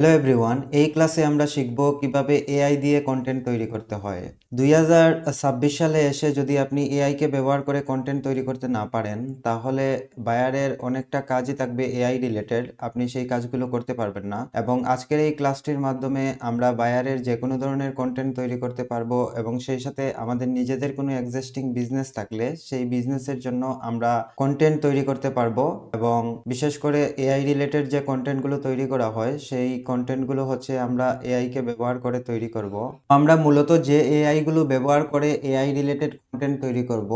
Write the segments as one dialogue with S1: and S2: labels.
S1: Hello everyone, এই ক্লাসে আমরা শিখব কিভাবে এআই দিয়ে কন্টেন্ট তৈরি করতে হয়। 2026 সালে এসে যদি আপনি এআইকে ব্যবহার করে কন্টেন্ট তৈরি করতে না পারেন, তাহলে বায়ারের অনেকটা কাজই থাকবে এআই রিলেটেড, আপনি সেই কাজগুলো করতে পারবেন না। এবং আজকের এই ক্লাসটির মাধ্যমে আমরা বায়ারের যে কোনো ধরনের কন্টেন্ট তৈরি করতে পারবো এবং সেই সাথে আমাদের নিজেদের কোনো এক্সিস্টিং বিজনেস থাকলে সেই বিজনেসের জন্য আমরা কন্টেন্ট তৈরি করতে পারবো। এবং বিশেষ করে এআই রিলেটেড যে কন্টেন্টগুলো তৈরি করা হয় সেই কন্টেন্টগুলো হচ্ছে আমরা এআই কে ব্যবহার করে তৈরি করব। আমরা মূলত যে এআই গুলো ব্যবহার করে এআই রিলেটেড কন্টেন্ট তৈরি করব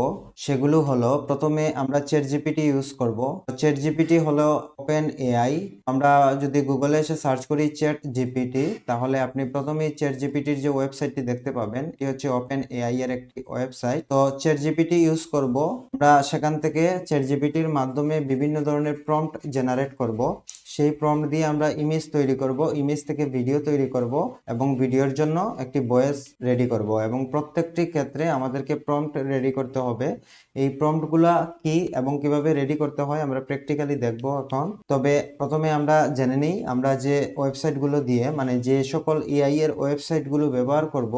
S1: সেগুলো হলো, প্রথমে আমরা চ্যাট জিপিটি ইউজ করব। চ্যাট জিপিটি হলো ওপেন এআই। আমরা যদি গুগলে এসে সার্চ করি চ্যাট জিপিটি, তাহলে আপনি প্রথমেই চ্যাট জিপিটির যে ওয়েবসাইটটি দেখতে পাবেন এটি হচ্ছে ওপেন এআই এর একটি ওয়েবসাইট। তো চ্যাট জিপিটি ইউজ করব, আমরা সেখান থেকে চ্যাট জিপিটির মাধ্যমে বিভিন্ন ধরনের প্রম্পট জেনারেট করব। সেই প্রম্পট দিয়ে আমরা ইমেজ তৈরি করব, ইমেজ থেকে ভিডিও তৈরি করব এবং ভিডিওর জন্য একটি ভয়েস রেডি করব। এবং প্রত্যেকটি ক্ষেত্রে আমাদেরকে প্রম্পট রেডি করতে হবে। এই প্রম্পটগুলা কি এবং কিভাবে রেডি করতে হয় আমরা প্র্যাকটিক্যালি দেখব এখন। তবে প্রথমে আমরা জেনে নিই আমরা যে ওয়েবসাইটগুলো দিয়ে, মানে যে সকল এআই এর ওয়েবসাইটগুলো ব্যবহার করব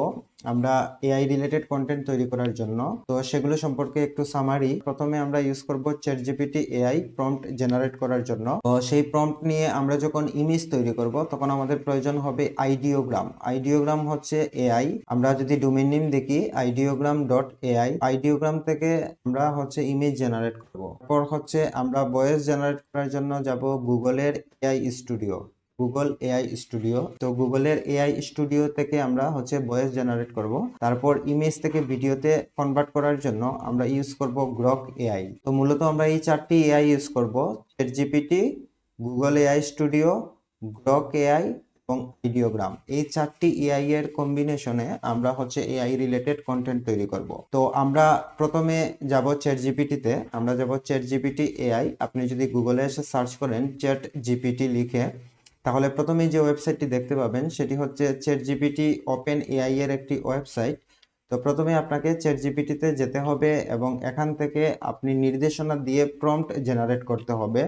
S1: আমরা এআই রিলেটেড কন্টেন্ট তৈরি করার জন্য, তো সেগুলো সম্পর্কে একটু সামারি। প্রথমে আমরা ইউজ করব chat GPT AI prompt generate করার জন্য। তো সেই প্রম্পট নিয়ে আমরা যখন ইমেজ তৈরি করব তখন আমাদের প্রয়োজন হবে আইডিওগ্রাম। আইডিওগ্রাম হচ্ছে এআই। আমরা যদি ডোমেইন নেম দেখি ideogram.ai, আইডিওগ্রাম থেকে আমরা হচ্ছে ইমেজ জেনারেট করব। তারপর হচ্ছে আমরা ভয়েস জেনারেট করার জন্য যাব গুগলের AI studio, Google AI studio. তো গুগলের এআই স্টুডিও থেকে আমরা হচ্ছে ভয়েস জেনারেট করব। তারপর ইমেজ থেকে ভিডিওতে কনভার্ট করার জন্য আমরা ইউজ করব গ্রক এআই। তো মূলত আমরা এই চারটি এআই ইউজ করব: chat GPT, Google AI studio, Grok AI এবং আইডিওগ্রাম। এই চারটি এআই এর কম্বিনেশনে আমরা হচ্ছে এআই রিলেটেড কন্টেন্ট তৈরি করব। তো আমরা প্রথমে যাব চ্যাট জিপিটিতে, আমরা যাব চ্যাট জিপিটি এআই। আপনি যদি গুগলে এসে সার্চ করেন চ্যাট জিপিটি লিখে, তাহলে প্রথমেই যে ওয়েবসাইটটি দেখতে পাবেন সেটি হচ্ছে চ্যাট জিপিটি ওপেন এআই এর একটি ওয়েবসাইট। তো প্রথমে আপনাকে চ্যাট জিপিটিতে যেতে হবে এবং এখান থেকে আপনি নির্দেশনা দিয়ে প্রম্পট জেনারেট করতে হবে।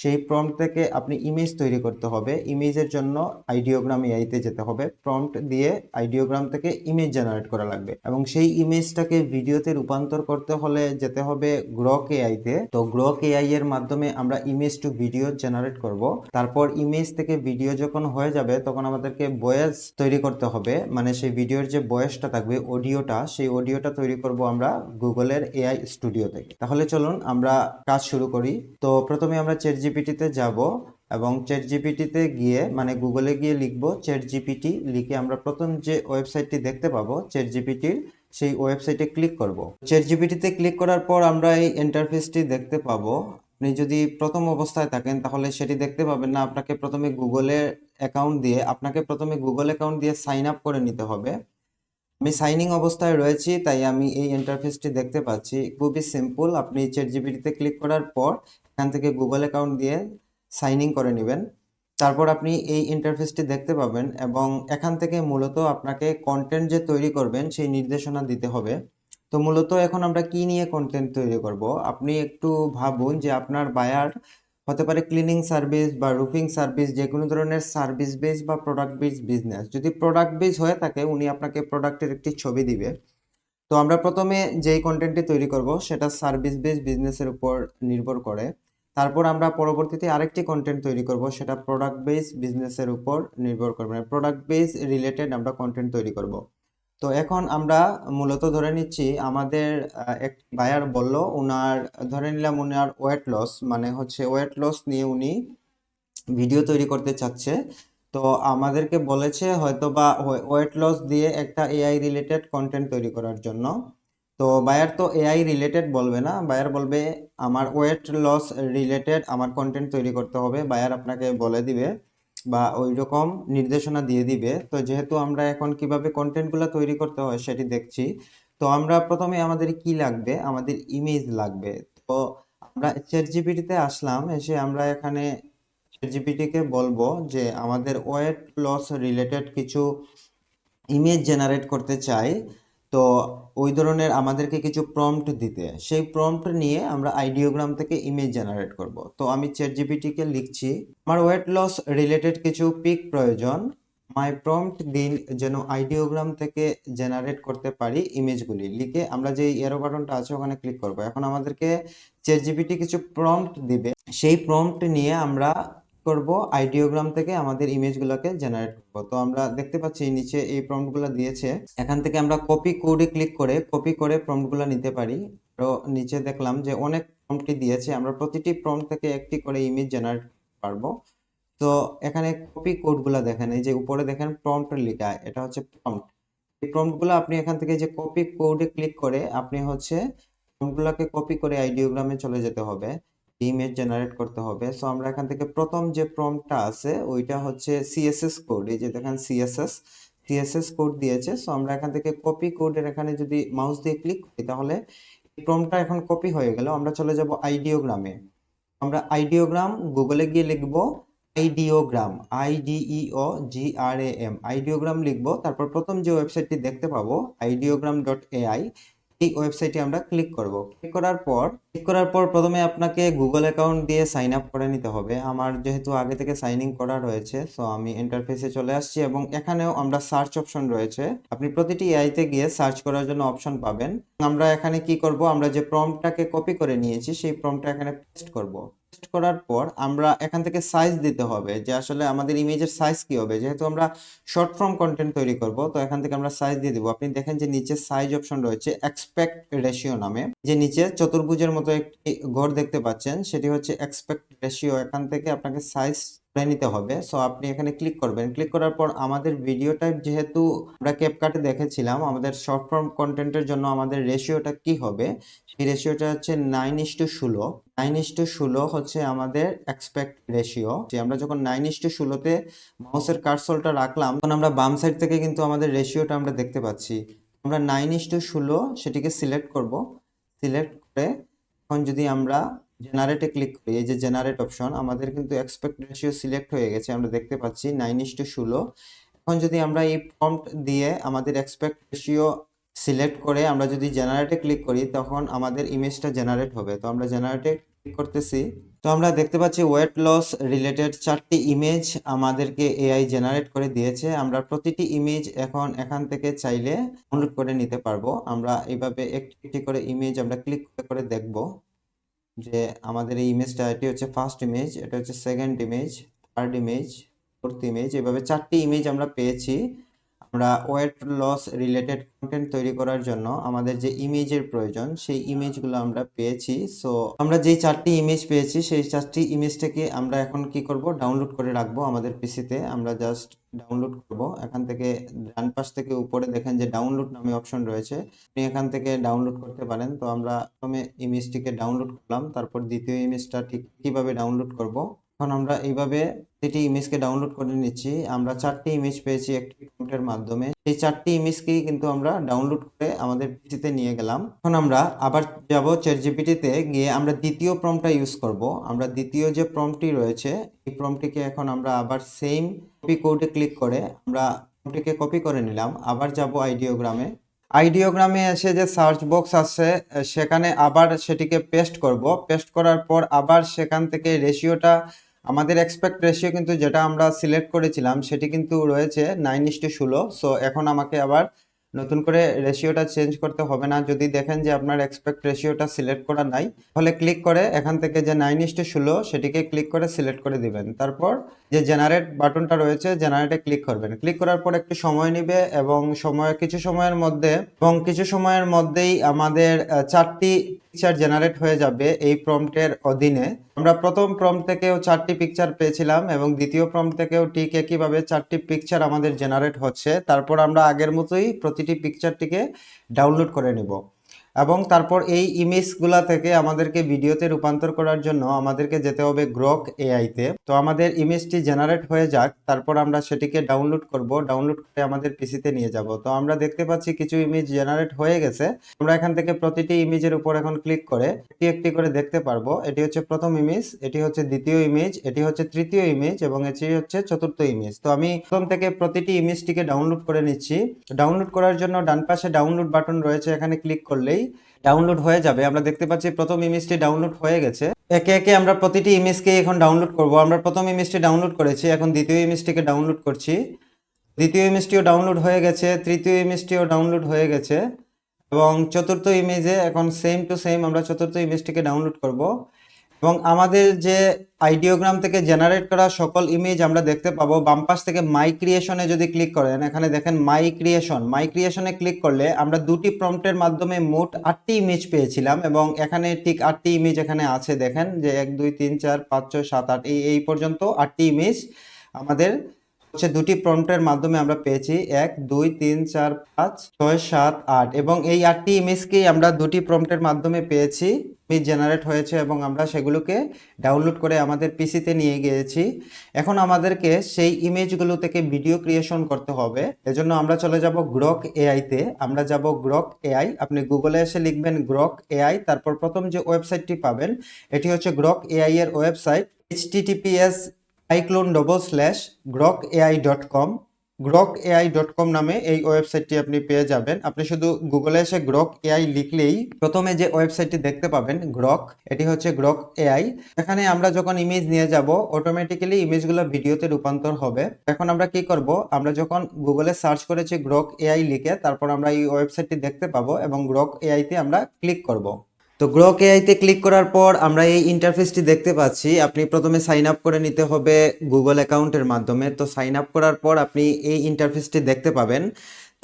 S1: সেই প্রম্পট থেকে আপনি ইমেজ তৈরি করতে হবে। ইমেজের জন্য আইডিওগ্রাম এআইতে যেতে হবে, প্রম্পট দিয়ে আইডিওগ্রাম থেকে ইমেজ জেনারেট করা লাগবে এবং সেই ইমেজটাকে ভিডিওতে রূপান্তর করতে হলে যেতে হবে গ্রক এআইতে। তো গ্রক এআই এর মাধ্যমে আমরা ইমেজ টু ভিডিও জেনারেট করব। তারপর ইমেজ থেকে ভিডিও যখন হয়ে যাবে তখন আমাদেরকে ভয়েস তৈরি করতে হবে, মানে সেই ভিডিওর যে ভয়েসটা থাকবে, অডিওটা, সেই অডিওটা তৈরি করব আমরা গুগলের এআই স্টুডিও থেকে। তাহলে চলুন আমরা কাজ শুরু করি। তো প্রথমে আমরা চ্যাট জিপিটিতে যাব এবং চ্যাট জিপিটিতে গিয়ে, মানে গুগলে গিয়ে লিখব চ্যাট জিপিটি, লিখে আমরা প্রথম যে ওয়েবসাইটটি দেখতে পাবো চ্যাট জিপিটির, সেই ওয়েবসাইটে ক্লিক করব। চ্যাট জিপিটিতে ক্লিক করার পর আমরা এই ইন্টারফেসটি দেখতে পাবো। আপনি যদি প্রথম অবস্থায় থাকেন তাহলে সেটি দেখতে পাবেন না। আপনাকে প্রথমে গুগল অ্যাকাউন্ট দিয়ে সাইন আপ করে নিতে হবে। আমি সাইনিং অবস্থায় রয়েছি তাই আমি এই ইন্টারফেসটি দেখতে পাচ্ছি। খুবই সিম্পল, আপনি চ্যাট জিপিটিতে ক্লিক করার পর এখান থেকে গুগল অ্যাকাউন্ট দিয়ে সাইন ইন করে নেবেন। তারপর আপনি এই ইন্টারফেসটি দেখতে পাবেন এবং এখান থেকে মূলত আপনাকে কন্টেন্ট যে তৈরি করবেন সেই নির্দেশনা দিতে হবে। তো মূলত এখন আমরা কি নিয়ে কন্টেন্ট তৈরি করব, আপনি একটু ভাবুন যে আপনার বায়ার হতে পারে ক্লিনিং সার্ভিস বা রুফিং সার্ভিস, যে কোনো ধরনের সার্ভিস বেস বা প্রোডাক্ট বেস বিজনেস। যদি প্রোডাক্ট বেস হয়ে থাকে উনি আপনাকে প্রোডাক্টের একটি ছবি দিবে। তো আমরা প্রথমে যেই কন্টেন্টটি তৈরি করব সেটা সার্ভিস বেস বিজনেসের উপর নির্ভর করে। তারপর আমরা পরবর্তীতে আরেকটি কন্টেন্ট তৈরি করব সেটা প্রোডাক্ট বেস বিজনেসের উপর নির্ভর করবে, মানে প্রোডাক্ট বেস রিলেটেড আমরা কন্টেন্ট তৈরি করব। তো এখন আমরা মূলত ধরে নিচ্ছি আমাদের এক বায়ার বলল ওনার, ধরে নিলাম ওনার ওয়েট লস, মানে হচ্ছে ওয়েট লস নিয়ে উনি ভিডিও তৈরি করতে চাচ্ছে। তো আমাদেরকে বলেছে হয়তো বা ওয়েট লস দিয়ে একটা এআই রিলেটেড কন্টেন্ট তৈরি করার জন্য। তো বায়ার তো এআই রিলেটেড বলবে না, বায়ার বলবে আমার ওয়েট লস রিলেটেড আমার কন্টেন্ট তৈরি করতে হবে। বায়ার আপনাকে বলে দিবে বা ওই রকম নির্দেশনা দিয়ে দিবে। তো যেহেতু আমরা এখন কিভাবে কন্টেন্টগুলো তৈরি করতে হয় সেটি দেখছি, তো আমরা প্রথমে আমাদের কি লাগবে, আমাদের ইমেজ লাগবে। তো আমরা চ্যাট জিপিটিতে আসলাম, এসে আমরা এখানে জিপিটিকে বলবো যে আমাদের ওয়েট লস রিলেটেড কিছু ইমেজ জেনারেট করতে চাই। তো ওই ধরনের আমাদেরকে কিছু প্রম্পট দিতে, সেই প্রম্পট নিয়ে আমরা আইডিওগ্রাম থেকে ইমেজ জেনারেট করব। তো আমি চ্যাটজিপিটিকে লিখছি, আমার ওয়েট লস রিলেটেড কিছু পিক প্রয়োজন, মাই প্রম্পট দিন যেন আইডিওগ্রাম থেকে জেনারেট করতে পারি ইমেজগুলি। লিখে আমরা যে এরো বাটনটা আছে ওখানে ক্লিক করব। এখন আমাদেরকে চ্যাটজিপিটি কিছু প্রম্পট দিবে, সেই প্রম্পট নিয়ে আমরা করব আইডিওগ্রাম থেকে আমাদের ইমেজগুলোকে জেনারেট করব। তো আমরা দেখতে পাচ্ছি নিচে এই প্রম্পটগুলো দিয়েছে, এখান থেকে আমরা কপি কোডে ক্লিক করে কপি করে প্রম্পটগুলো নিতে পারি। তো নিচে দেখলাম যে অনেক প্রম্পটই দিয়েছে, আমরা প্রতিটি প্রম্পট থেকে একটি করে ইমেজ জেনারেট করতে পারবো। তো এখানে কপি কোডগুলো দেখেন, এই যে উপরে দেখেন প্রম্পট লেখা, এটা হচ্ছে প্রম্পট। এই প্রম্পটগুলো আপনি এখান থেকে যে কপি কোডে ক্লিক করে আপনি হচ্ছে প্রম্পটগুলোকে কপি করে আইডিওগ্রামে চলে যেতে হবে, ইমেজ জেনারেট করতে হবে। সো আমরা এখান থেকে প্রথম যে প্রম্পটটা আছে ওইটা হচ্ছে সিএসএস কোড, এই যে দেখেন সিএসএস কোড দিয়েছে। সো আমরা এখান থেকে কপি কোডের এখানে যদি মাউস দিয়ে ক্লিক করি তাহলে এই প্রম্পটটা এখন কপি হয়ে গেল। আমরা চলে যাব আইডিওগ্রামে। আমরা আইডিওগ্রাম গুগলে গিয়ে লিখব আইডিওগ্রাম, IDEOGRAM, আইডিওগ্রাম লিখবো। তারপর প্রথম যে ওয়েবসাইটটি দেখতে পাবো ideogram.ai, এই ওয়েবসাইটে আমরা ক্লিক করব। ক্লিক করার পর প্রথমে আপনাকে গুগল অ্যাকাউন্ট দিয়ে সাইন আপ করে নিতে হবে। আমার যেহেতু আগে থেকে সাইন ইন করা রয়েছে, সো আমি ইন্টারফেসে চলে আসছি এবং এখানেও আমরা সার্চ অপশন রয়েছে, আপনি প্রতিটি এআইতে গিয়ে সার্চ করার জন্য অপশন পাবেন। আমরা এখানে কি করব, আমরা যে প্রম্পটটাকে কপি করে নিয়েছি সেই প্রম্পটটা এখানে পেস্ট করব। পেস্ট করার পর আমরা এখান থেকে সাইজ দিতে হবে, যে আসলে আমাদের ইমেজের সাইজ কি হবে। যেহেতু আমরা শর্ট ফর্ম কন্টেন্ট তৈরি করব, তো এখান থেকে আমরা সাইজ দিয়ে দিব। আপনি দেখেন যে নিচে সাইজ অপশন রয়েছে এক্সপেক্ট রেশিও নামে, যে নিচে চতুর্ভুজের মতো একটি ঘর দেখতে পাচ্ছেন, সেটি হচ্ছে এক্সপেক্ট রেশিও। এখান থেকে আপনাকে সাইজ করে নিতে হবে। সো আপনি এখানে ক্লিক করবেন। ক্লিক করার পর আমাদের ভিডিও টাইপ যেহেতু আমরা ক্যাপকাটে দেখেছিলাম, আমাদের শর্ট ফর্ম কন্টেন্টের জন্য আমাদের রেশিওটা কি হবে, সেই রেশিওটা হচ্ছে 9:16। 9:16 হচ্ছে আমাদের এক্সপেক্ট রেশিও। যে আমরা যখন 9:16-তে মাউসের কার্সরটা রাখলাম তখন আমরা বাম সাইড থেকে কিন্তু আমাদের রেশিওটা আমরা দেখতে পাচ্ছি। আমরা 9:16 সেটিকে সিলেক্ট করব। সিলেক্ট করে এখন যদি আমরা জেনারেটে ক্লিক করি, এই যে জেনারেট অপশন, আমাদের কিন্তু এক্সপেক্ট রেশিও সিলেক্ট হয়ে গেছে, আমরা দেখতে পাচ্ছি 9:16। এখন যদি আমরা এই প্রম্পট দিয়ে আমাদের এক্সপেক্ট রেশিও সিলেক্ট করে আমরা যদি জেনারেটে ক্লিক করি তখন আমাদের ইমেজটা জেনারেট হবে। তো আমরা জেনারেটে ক্লিক করতেছি, তো আমরা দেখতে পাচ্ছি ওয়েট লস রিলেটেড 4টি ইমেজ আমাদেরকে এআই জেনারেট করে দিয়েছে। আমরা প্রতিটি ইমেজ এখন এখান থেকে চাইলে ডাউনলোড করে নিতে পারবো। আমরা এইভাবে একটি একটি করে ইমেজ আমরা ক্লিক করে করে দেখব যে আমাদের এই ইমেজটা, এটি হচ্ছে ফার্স্ট ইমেজ, এটা হচ্ছে second image, third image, fourth image, এভাবে 4টি ইমেজ আমরা পেয়েছি। আমরা ওয়েট লস রিলেটেড কন্টেন্ট তৈরি করার জন্য আমাদের যে ইমেজের প্রয়োজন সেই ইমেজগুলো আমরা পেয়েছি। সো আমরা যেই 4টি ইমেজ পেয়েছি সেই 4টি ইমেজটাকে আমরা এখন কি করব, ডাউনলোড করে রাখবো আমাদের পিসিতে। আমরা জাস্ট ডাউনলোড করব। এখান থেকে ডান পাশ থেকে উপরে দেখেন যে ডাউনলোড নামে অপশন রয়েছে, আপনি এখান থেকে ডাউনলোড করতে পারেন। তো আমরা প্রথমে ইমেজটিকে ডাউনলোড করলাম, তারপর দ্বিতীয় ইমেজটা ঠিক কিভাবে ডাউনলোড করব, এখন আমরা এইভাবে প্রতিটি ইমেজকে ডাউনলোড করে নিচ্ছি। আমরা 4টি ইমেজ পেয়েছি একটি প্রম্পটের মাধ্যমে, সেই 4টি ইমেজকেই কিন্তু আমরা ডাউনলোড করে আমাদের পিসিতে নিয়ে গেলাম। এখন আমরা আবার যাব চ্যাটজিপিটিতে গিয়ে আমরা দ্বিতীয় প্রম্পটটা ইউজ করব। আমরা দ্বিতীয় যে প্রম্পটটি রয়েছে এই প্রম্পটটিকে এখন আমরা আবার সেম কপি কোডে ক্লিক করে আমরা প্রম্পটটিকে কপি করে নিলাম। আবার যাব আইডিওগ্রামে এসে যে সার্চ বক্স আছে সেখানে আবার সেটিকে পেস্ট করব। পেস্ট করার পর আবার সেখান থেকে রেশিওটা, আমাদের এক্সপেক্ট রেশিও কিন্তু যেটা আমরা সিলেক্ট করেছিলাম সেটি কিন্তু রয়েছে 9:16। সো এখন আমাকে আবার নতুন করে রেশিওটা চেঞ্জ করতে হবে না। যদি দেখেন যে আপনার এক্সপেক্ট রেশিওটা সিলেক্ট করা নাই তাহলে ক্লিক করে এখান থেকে যে 9:16 সেটিকে ক্লিক করে সিলেক্ট করে দিবেন। তারপর যে জেনারেট বাটনটা রয়েছে জেনারেটে ক্লিক করবেন। ক্লিক করার পর একটু সময় নেবে এবং কিছু সময়ের মধ্যেই আমাদের 4টি পিকচার জেনারেট হয়ে যাবে এই প্রম্পটের অধীনে। আমরা প্রথম প্রম্পট থেকেও 4টি পিকচার পেয়েছিলাম এবং দ্বিতীয় প্রম্পট থেকেও ঠিক একইভাবে 4টি পিকচার আমাদের জেনারেট হচ্ছে। তারপর আমরা আগের মতোই প্রতিটি পিকচারটিকে ডাউনলোড করে নিব। এবং তারপর এই ইমেজগুলা থেকে আমাদেরকে ভিডিওতে রূপান্তর করার জন্য আমাদেরকে যেতে হবে গ্রক এআইতে। তো আমাদের ইমেজটি জেনারেট হয়ে যাক, তারপর আমরা সেটিকে ডাউনলোড করব, ডাউনলোড করে আমাদের পিসিতে নিয়ে যাব। তো আমরা দেখতে পাচ্ছি কিছু ইমেজ জেনারেট হয়ে গেছে। আমরা এখান থেকে প্রতিটি ইমেজের উপর এখন ক্লিক করে একটি একটি করে দেখতে পারবো। এটি হচ্ছে প্রথম ইমেজ, এটি হচ্ছে দ্বিতীয় ইমেজ, এটি হচ্ছে তৃতীয় ইমেজ এবং এটি হচ্ছে চতুর্থ ইমেজ। তো আমি প্রথম থেকে প্রতিটি ইমেজটিকে ডাউনলোড করে নিচ্ছি। ডাউনলোড করার জন্য ডান পাশে ডাউনলোড বাটন রয়েছে, এখানে ক্লিক করলেই ডাউনলোড হয়ে যাবে। আমরা দেখতে পাচ্ছি প্রথম ইমেজটি ডাউনলোড হয়ে গেছে। একে একে আমরা প্রতিটি ইমেজকে এখন ডাউনলোড করব। আমরা প্রথম ইমেজটি ডাউনলোড করেছি, এখন দ্বিতীয় ইমেজটিকে ডাউনলোড করছি। দ্বিতীয় ইমেজটিও ডাউনলোড হয়ে গেছে, তৃতীয় ইমেজটিও ডাউনলোড হয়ে গেছে এবং চতুর্থ ইমেজে এখন সেম টু সেম আমরা চতুর্থ ইমেজটিকে ডাউনলোড করব। এবং আমাদের যে আইডিওগ্রাম থেকে জেনারেট করা সকল ইমেজ আমরা দেখতে পাবো। বাম পাশ থেকে মাই ক্রিয়েশনে যদি ক্লিক করেন, এখানে দেখেন মাই ক্রিয়েশনে ক্লিক করলে আমরা দুটি প্রম্পটের মাধ্যমে মোট 8টি ইমেজ পেয়েছিলাম এবং এখানে ঠিক 8টি ইমেজ এখানে আছে। দেখেন যে 1 2 3 4 5 6 7 8 এই পর্যন্ত 8টি ইমেজ আমাদের হচ্ছে দুটি প্রম্পটের মাধ্যমে আমরা পেয়েছি। 1 2 3 4 5 6 7 8 এবং এই 8টি ইমেজকেই আমরা দুটি প্রম্পটের মাধ্যমে পেয়েছি। ইমেজ জেনারেট হয়েছে এবং আমরা সেগুলোকে ডাউনলোড করে আমাদের পিসিতে নিয়ে গিয়েছি। এখন আমাদেরকে সেই ইমেজগুলো থেকে ভিডিও ক্রিয়েশন করতে হবে। এজন্য আমরা চলে যাব গ্রক এআইতে। আমরা যাব গ্রক এআই। আপনি গুগলে এসে লিখবেন গ্রক এআই, তারপর প্রথম যে ওয়েবসাইটটি পাবেন এটি হচ্ছে গ্রক এআই এর ওয়েবসাইট, https://grokai.com। grokai.com নামে এই ওয়েবসাইটটি আপনি পেয়ে যাবেন। আপনি শুধু গুগলে এসে গ্রক এআই লিখলেই প্রথমে যে ওয়েবসাইটটি দেখতে পাবেন গ্রক, এটি হচ্ছে গ্রক এআই। এখানে আমরা যখন ইমেজ নিয়ে যাব অটোমেটিক্যালি ইমেজগুলো ভিডিওতে রূপান্তর হবে। এখন আমরা কি করব, আমরা যখন গুগলে সার্চ করেছি গ্রক এআই লিখে, তারপর আমরা এই ওয়েবসাইটটি দেখতে পাবো এবং গ্রক এআইতে আমরা ক্লিক করব। তো গ্রক এআইতে ক্লিক করার পর আমরা এই ইন্টারফেসটি দেখতে পাচ্ছি। আপনি প্রথমে সাইন আপ করে নিতে হবে গুগল অ্যাকাউন্টের মাধ্যমে। তো সাইন আপ করার পর আপনি এই ইন্টারফেসটি দেখতে পাবেন।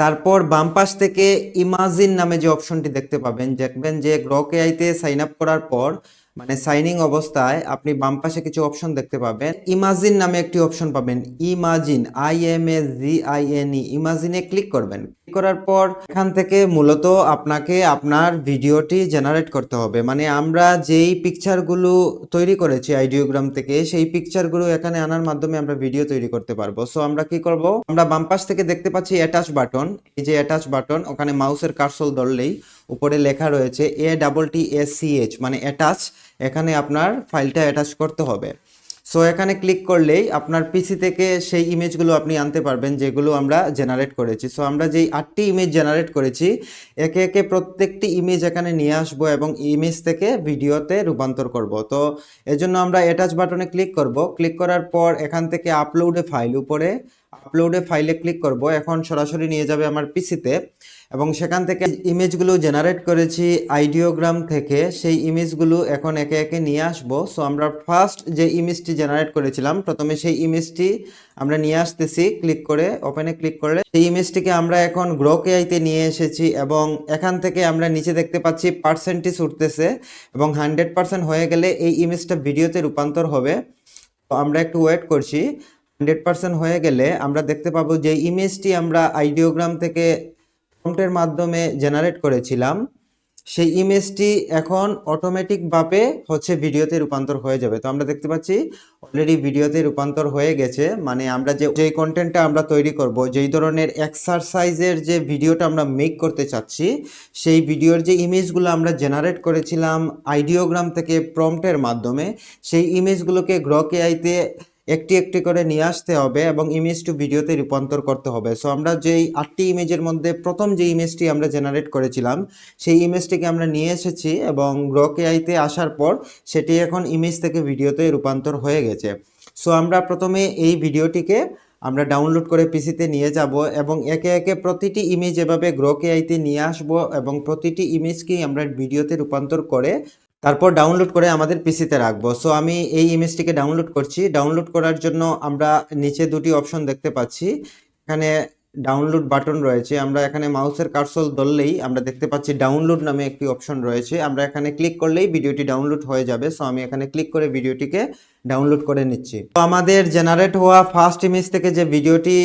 S1: তারপর বাম পাশ থেকে ইমাজিন নামে যে অপশনটি দেখতে পাবেন, দেখবেন যে গ্রক এআইতে সাইন আপ করার পর মানে সাইনিং অবস্থায় আপনি বাম পাশে কিছু অপশন দেখতে পাবেন। ইমাজিন নামে একটি অপশন পাবেন, ইমাজিন IMAGINE, ইমাজিনে ক্লিক করবেন। ক্লিক করার পর এখান থেকে মূলত আপনাকে আপনার ভিডিওটি জেনারেট করতে হবে। মানে আমরা যেই পিকচারগুলো তৈরি করেছি আইডিওগ্রাম থেকে, সেই পিকচারগুলো এখানে আনার মাধ্যমে আমরা ভিডিও তৈরি করতে পারবো। সো আমরা কি করব, আমরা বাম পাশ থেকে দেখতে পাচ্ছি অ্যাটাচ বাটন। এই যে অ্যাটাচ বাটন, ওখানে মাউসের কার্সর ধরলেই উপরে লেখা রয়েছে ATTACH মানে অ্যাটাচ। এখানে আপনার ফাইলটা অ্যাটাচ করতে হবে। সো এখানে ক্লিক করলেই আপনার পিসি থেকে সেই ইমেজগুলো আপনি আনতে পারবেন যেগুলো আমরা জেনারেট করেছি। সো আমরা যেই 8টি ইমেজ জেনারেট করেছি একে একে প্রত্যেকটি ইমেজ এখানে নিয়ে আসবো এবং ইমেজ থেকে ভিডিওতে রূপান্তর করব। তো এজন্য আমরা অ্যাটাচ বাটনে ক্লিক করব। ক্লিক করার পর এখান থেকে আপলোডে ফাইল, উপরে আপলোডে ফাইলে ক্লিক করব। এখন সরাসরি নিয়ে যাবে আমার পিসিতে এবং সেখান থেকে ইমেজগুলো জেনারেট করেছি আইডিওগ্রাম থেকে, সেই ইমেজগুলো এখন একে একে নিয়ে আসবো। সো আমরা ফার্স্ট যে ইমেজটি জেনারেট করেছিলাম প্রথমে সেই ইমেজটি আমরা নিয়ে আসতেছি। ক্লিক করে ওপেনে ক্লিক করলে সেই ইমেজটিকে আমরা এখন গ্রক এআইতে নিয়ে এসেছি এবং এখান থেকে আমরা নিচে দেখতে পাচ্ছি পার্সেন্টেজ উঠতেছে এবং 100% হয়ে গেলে এই ইমেজটা ভিডিওতে রূপান্তর হবে। তো আমরা একটু ওয়েট করছি। 100% হয়ে গেলে আমরা দেখতে পাবো যে ইমেজটি আমরা আইডিওগ্রাম থেকে প্রম্পটের মাধ্যমে জেনারেট করেছিলাম সেই ইমেজটি এখন অটোমেটিকভাবে হচ্ছে ভিডিওতে রূপান্তর হয়ে যাবে। তো আমরা দেখতে পাচ্ছি অলরেডি ভিডিওতে রূপান্তর হয়ে গেছে। মানে আমরা যেই কন্টেন্টটা আমরা তৈরি করব, যেই ধরনের এক্সারসাইজের যে ভিডিওটা আমরা মেক করতে চাচ্ছি, সেই ভিডিওর যে ইমেজগুলো আমরা জেনারেট করেছিলাম আইডিওগ্রাম থেকে প্রম্পটের মাধ্যমে, সেই ইমেজগুলোকে গ্রক এআইতে একটি একটি করে নিয়ে আসতে হবে এবং ইমেজ টু ভিডিওতে রূপান্তর করতে হবে। সো আমরা যেই 8টি ইমেজের মধ্যে প্রথম যে ইমেজটি আমরা জেনারেট করেছিলাম সেই ইমেজটিকে আমরা নিয়ে এসেছি এবং গ্রক এআইতে আসার পর সেটি এখন ইমেজ থেকে ভিডিওতে রূপান্তর হয়ে গেছে। সো আমরা প্রথমে এই ভিডিওটিকে আমরা ডাউনলোড করে পিসিতে নিয়ে যাব এবং একে একে প্রতিটি ইমেজ এভাবে গ্রক এআইতে নিয়ে আসব এবং প্রতিটি ইমেজকেই আমরা ভিডিওতে রূপান্তর করে তারপর ডাউনলোড করে আমাদের পিসিতে রাখবো। সো আমি এই ইমেজটিকে ডাউনলোড করছি। ডাউনলোড করার জন্য আমরা নিচে দুটি অপশন দেখতে পাচ্ছি, এখানে ডাউনলোড বাটন রয়েছে। আমরা এখানে মাউসের কার্সর ধরলেই আমরা দেখতে পাচ্ছি ডাউনলোড নামে একটি অপশন রয়েছে। আমরা এখানে ক্লিক করলেই ভিডিওটি ডাউনলোড হয়ে যাবে। সো আমি এখানে ক্লিক করে ভিডিওটিকে ডাউনলোড করে নিচ্ছি। তো আমাদের জেনারেট হওয়া ফার্স্ট ইমেজ থেকে যে ভিডিওটি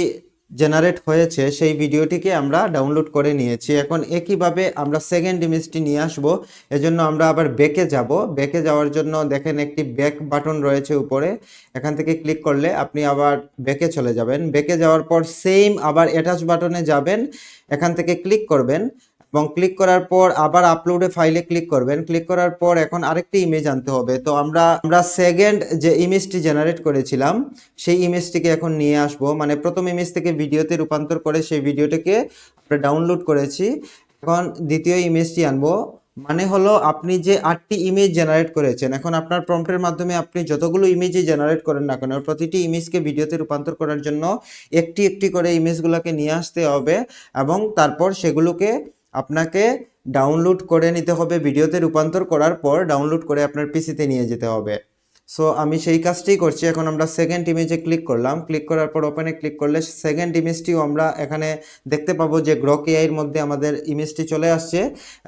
S1: জেনারেট হয়েছে সেই ভিডিওটিকে আমরা ডাউনলোড করে নিয়েছি। এখন একইভাবে আমরা সেকেন্ড ইমেজটি নিয়ে আসব। এজন্য আমরা আবার ব্যাকে যাব। ব্যাকে যাওয়ার জন্য দেখেন একটি ব্যাক বাটন রয়েছে উপরে, এখান থেকে ক্লিক করলে আপনি আবার ব্যাকে চলে যাবেন। ব্যাকে যাওয়ার পর সেম আবার অ্যাটাচ বাটনে যাবেন, এখান থেকে ক্লিক করবেন এবং ক্লিক করার পর আবার আপলোডে ফাইলে ক্লিক করবেন। ক্লিক করার পর এখন আরেকটি ইমেজ আনতে হবে। তো আমরা সেকেন্ড যে ইমেজটি জেনারেট করেছিলাম সেই ইমেজটিকে এখন নিয়ে আসব, মানে প্রথম ইমেজ থেকে ভিডিওতে রূপান্তর করে সেই ভিডিওটাকে আমরা ডাউনলোড করেছি। এখন দ্বিতীয় ইমেজটি আনবো, মানে হলো আপনি যে 8টি ইমেজ জেনারেট করেছেন, এখন আপনার প্রম্পটের মাধ্যমে আপনি যতগুলো ইমেজই জেনারেট করেন না কেন, প্রতিটি ইমেজকে ভিডিওতে রূপান্তর করার জন্য একটি একটি করে ইমেজগুলোকে নিয়ে আসতে হবে এবং তারপর সেগুলোকে আপনাকে ডাউনলোড করে নিতে হবে। ভিডিওতে রূপান্তর করার পর ডাউনলোড করে আপনার পিসিতে নিয়ে যেতে হবে। সো আমি সেই কাজটাই করছি। এখন আমরা সেকেন্ড ইমেজে ক্লিক করলাম, ক্লিক করার পর ওপেনে ক্লিক করলে সেকেন্ড ইমেজটিও আমরা এখানে দেখতে পাবো যে গ্রক এআইয়ের মধ্যে আমাদের ইমেজটি চলে আসছে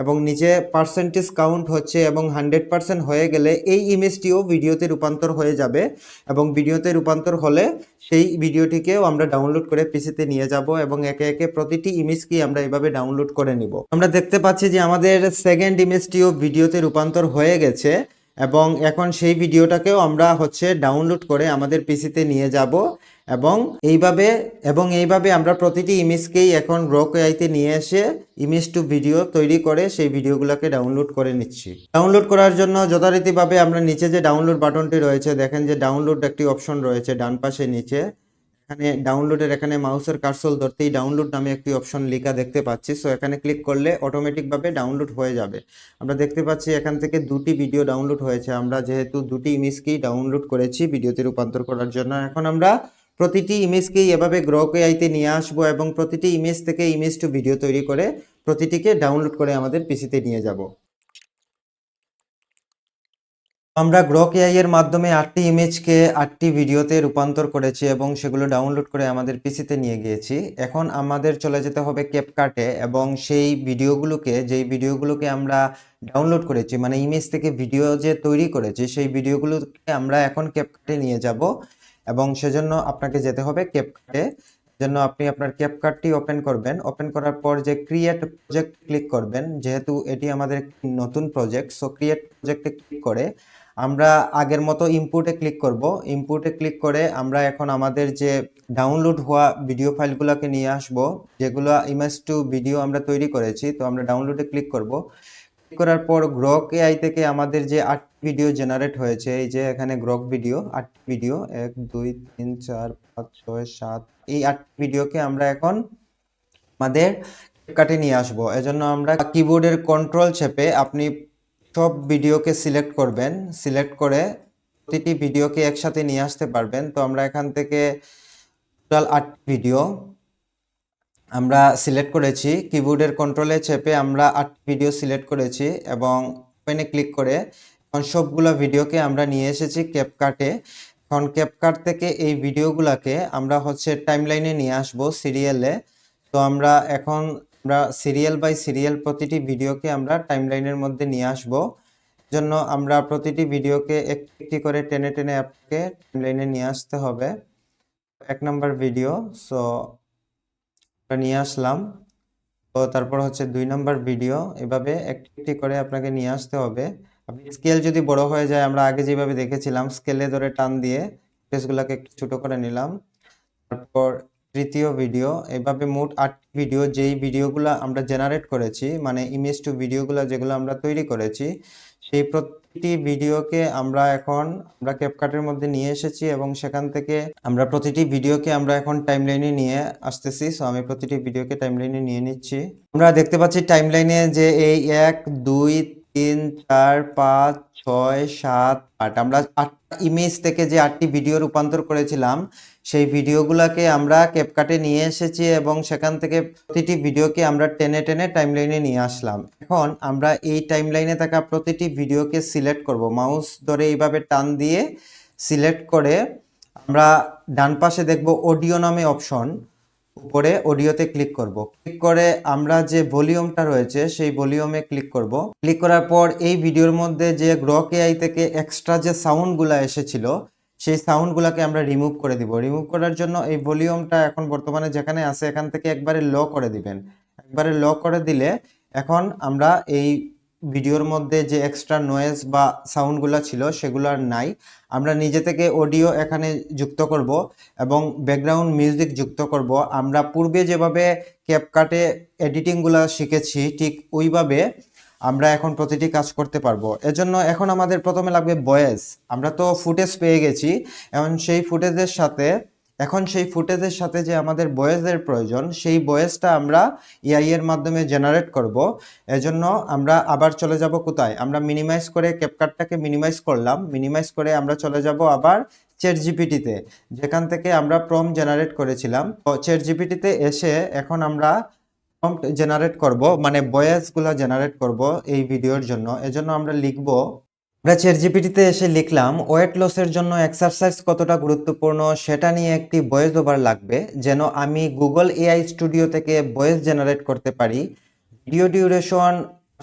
S1: এবং নিচে পার্সেন্টেজ কাউন্ট হচ্ছে এবং 100% হয়ে গেলে এই ইমেজটিও ভিডিওতে রূপান্তর হয়ে যাবে এবং ভিডিওতে রূপান্তর হলে সেই ভিডিওটিকেও আমরা ডাউনলোড করে পিসিতে নিয়ে যাব এবং একে একে প্রতিটি ইমেজকেই আমরা এভাবে ডাউনলোড করে নিব। আমরা দেখতে পাচ্ছি যে আমাদের সেকেন্ড ইমেজটিও ভিডিওতে রূপান্তর হয়ে গেছে এবং এখন সেই ভিডিওটাকেও আমরা ডাউনলোড করে আমাদের পিসিতে নিয়ে যাব এবং এইভাবে আমরা প্রতিটি ইমেজকেই এখন গ্রক এআইতে নিয়ে এসে ইমেজ টু ভিডিও তৈরি করে সেই ভিডিওগুলোকে ডাউনলোড করে নিচ্ছি। ডাউনলোড করার জন্য যথারীতিভাবে আমরা নিচে যে ডাউনলোড বাটনটি রয়েছে, দেখেন যে ডাউনলোড একটি অপশন রয়েছে ডান পাশে নিচে, এখানে ডাউনলোডের এখানে মাউসের কার্সর ধরতেই ডাউনলোড নামে একটি অপশন লেখা দেখতে পাচ্ছি। সো এখানে ক্লিক করলে অটোমেটিকভাবে ডাউনলোড হয়ে যাবে। আমরা দেখতে পাচ্ছি এখান থেকে দুটি ভিডিও ডাউনলোড হয়েছে। আমরা যেহেতু দুটি ইমেজকেই ডাউনলোড করেছি ভিডিওতে রূপান্তর করার জন্য, এখন আমরা প্রতিটি ইমেজকেই এভাবে গ্রক এআইতে নিয়ে আসবো এবং প্রতিটি ইমেজ থেকে ইমেজ টু ভিডিও তৈরি করে প্রতিটিকে ডাউনলোড করে আমাদের পিসিতে নিয়ে যাব। আমরা গ্রক এআই এর মাধ্যমে 8টি ইমেজকে 8টি ভিডিওতে রূপান্তর করেছি এবং সেগুলো ডাউনলোড করে আমাদের পিসিতে নিয়ে গিয়েছি। এখন আমাদের চলে যেতে হবে ক্যাপকাটে এবং সেই যেই ভিডিওগুলোকে আমরা ডাউনলোড করেছি, মানে ইমেজ থেকে ভিডিও যে তৈরি করেছি সেই ভিডিওগুলোকে আমরা এখন ক্যাপকাটে নিয়ে যাব এবং সেজন্য আপনাকে যেতে হবে ক্যাপকাটে। জন্য আপনি আপনার ক্যাপকাটটি ওপেন করবেন, ওপেন করার পর যে ক্রিয়েট প্রজেক্ট ক্লিক করবেন, যেহেতু এটি আমাদের নতুন প্রজেক্ট, সো ক্রিয়েট প্রজেক্টে ক্লিক করে আমরা আগের মতো ইম্পোর্টে ক্লিক করব। ইম্পোর্টে ক্লিক করে আমরা এখন আমাদের যে ডাউনলোড হওয়া ভিডিও ফাইলগুলোকে নিয়ে আসব, যেগুলো ইমেজ টু ভিডিও আমরা তৈরি করেছি। তো আমরা ডাউনলোডে ক্লিক করব। ক্লিক করার পর গ্রক এআই থেকে আমাদের যে 8টি ভিডিও জেনারেট হয়েছে, এই যে এখানে গ্রক ভিডিও 8টি ভিডিও 1 2 3 4 5 6 7, এই 8টি ভিডিওকে আমরা এখন আমাদের ক্যাপকাটে নিয়ে আসব। এজন্য আমরা কিবোর্ডের কন্ট্রোল চেপে আপনি সব ভিডিওকে সিলেক্ট করবেন, সিলেক্ট করে প্রতিটি ভিডিওকে একসাথে নিয়ে আসতে পারবেন। তো আমরা এখান থেকে টোটাল 8টি ভিডিও আমরা সিলেক্ট করেছি, কিবোর্ডের কন্ট্রোলে চেপে আমরা 8টি ভিডিও সিলেক্ট করেছি এবং ওপেনে ক্লিক করে এখন সবগুলো ভিডিওকে আমরা নিয়ে এসেছি ক্যাপকাটে। এখন ক্যাপকাট থেকে এই ভিডিওগুলোকে আমরা টাইমলাইনে নিয়ে আসব সিরিয়ালে। তো আমরা সিরিয়াল বাই সিরিয়াল প্রতিটি ভিডিওকে আমরা টাইমলাইনের মধ্যে নিয়ে আসব। জন্য আমরা প্রতিটি ভিডিওকে একটি একটি করে টেনে টেনে আপনাকে টাইমলাইনে নিয়ে আসতে হবে। 1 নাম্বার ভিডিও, সো আমরা নিয়ে আসলাম। তো তারপর 2 নাম্বার ভিডিও, এভাবে একটি একটি করে আপনাকে নিয়ে আসতে হবে। আপনি স্কেল যদি বড় হয়ে যায়, আমরা আগে যেভাবে দেখেছিলাম স্কেলে ধরে টান দিয়ে স্পেসগুলোকে একটু ছোট করে নিলাম। তারপর তৃতীয় ভিডিও, এভাবে মোট 8টি ভিডিও, যেই ভিডিওগুলো আমরা জেনারেট করেছি, মানে ইমেজ টু ভিডিওগুলো যেগুলো আমরা তৈরি করেছি, সেই প্রতিটি ভিডিওকে আমরা ক্যাপকাটের মধ্যে নিয়ে এসেছি এবং সেখান থেকে আমরা প্রতিটি ভিডিওকে আমরা এখন টাইমলাইনে নিয়ে আসতেছি। সো আমি প্রতিটি ভিডিওকে টাইমলাইনে নিয়ে নিচ্ছি। আমরা দেখতে পাচ্ছি টাইমলাইনে যে এই 1 2 3 4 5 6 7 8, আমরা 8টা ইমেজ থেকে যে 8টি ভিডিও রূপান্তর করেছিলাম সেই ভিডিওগুলোকে আমরা ক্যাপকাটে নিয়ে এসেছি এবং সেখান থেকে প্রতিটি ভিডিওকে আমরা টেনে টেনে টাইমলাইনে নিয়ে আসলাম। এখন আমরা এই টাইমলাইনে থাকা প্রতিটি ভিডিওকে সিলেক্ট করব, মাউস ধরে এইভাবে টান দিয়ে সিলেক্ট করে আমরা ডান পাশে দেখব অডিও নামে অপশন, উপরে অডিওতে ক্লিক করব। ক্লিক করে আমরা যে ভলিউমটা রয়েছে সেই ভলিউমে ক্লিক করব। ক্লিক করার পর এই ভিডিওর মধ্যে যে গ্রক এআই থেকে এক্সট্রা যে সাউন্ডগুলো এসেছিল সেই সাউন্ডগুলোকে আমরা রিমুভ করে দিব। রিমুভ করার জন্য এই ভলিউমটা এখন বর্তমানে যেখানে আছে এখান থেকে একবারে লো করে দিবেন। একবারে লো করে দিলে এখন আমরা এই ভিডিওর মধ্যে যে এক্সট্রা নয়েজ বা সাউন্ডগুলো ছিল সেগুলো আর নাই। আমরা নিজে থেকে অডিও এখানে যুক্ত করব এবং ব্যাকগ্রাউন্ড মিউজিক যুক্ত করব। আমরা পূর্বে যেভাবে ক্যাপকাটে এডিটিংগুলো শিখেছি ঠিক ওইভাবে আমরা এখন প্রতিটি কাজ করতে পারবো। এজন্য এখন আমাদের প্রথমে লাগবে ভয়েস। আমরা তো ফুটেজ পেয়ে গেছি, এখন সেই ফুটেজের সাথে যে আমাদের ভয়েসের প্রয়োজন, সেই ভয়েসটা আমরা এআই এর মাধ্যমে জেনারেট করব। এজন্য আমরা আবার চলে যাব কোথায়, আমরা মিনিমাইজ করে ক্যাপকাটটাকে মিনিমাইজ করলাম, মিনিমাইজ করে আমরা চলে যাব আবার চ্যাট জিপিটিতে, যেখান থেকে আমরা প্রম্পট জেনারেট করেছিলাম। তো চ্যাট জিপিটিতে এসে এখন আমরা প্রম্পট জেনারেট করব, মানে ভয়েসগুলো জেনারেট করব এই ভিডিওর জন্য। এজন্য আমরা লিখব, আমরা চ্যাট জিপিটিতে এসে লিখলাম ওয়েট লসের জন্য এক্সারসাইজ কতটা গুরুত্বপূর্ণ সেটা নিয়ে একটি ভয়েস ওভার লাগবে, যেন আমি গুগল এআই স্টুডিও থেকে ভয়েস জেনারেট করতে পারি। Video duration